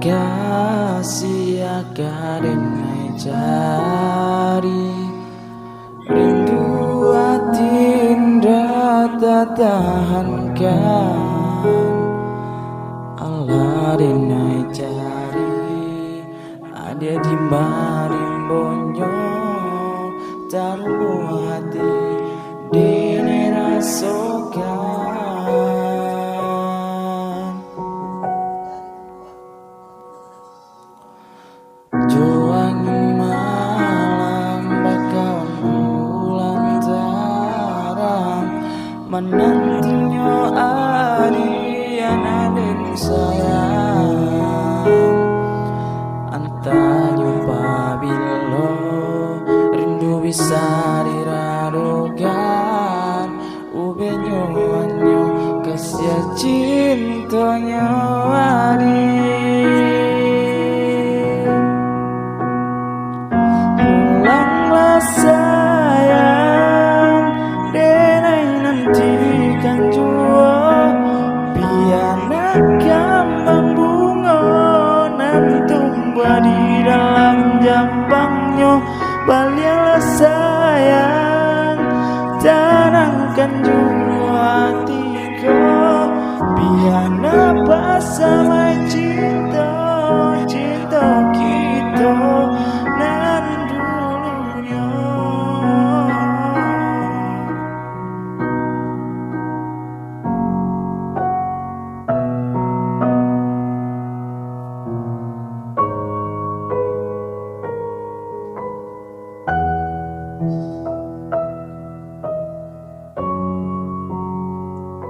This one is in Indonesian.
kasih akadenai cari rindu hati indah tak tahankan Allah denai cari ada di marim bonyo taruh hati denai rasokan Joangi malam bakawan bulan tarang menantinya adian aden sayang antanyo pabilo rindu bisa diradogan ubenyo anyo kasih cintanya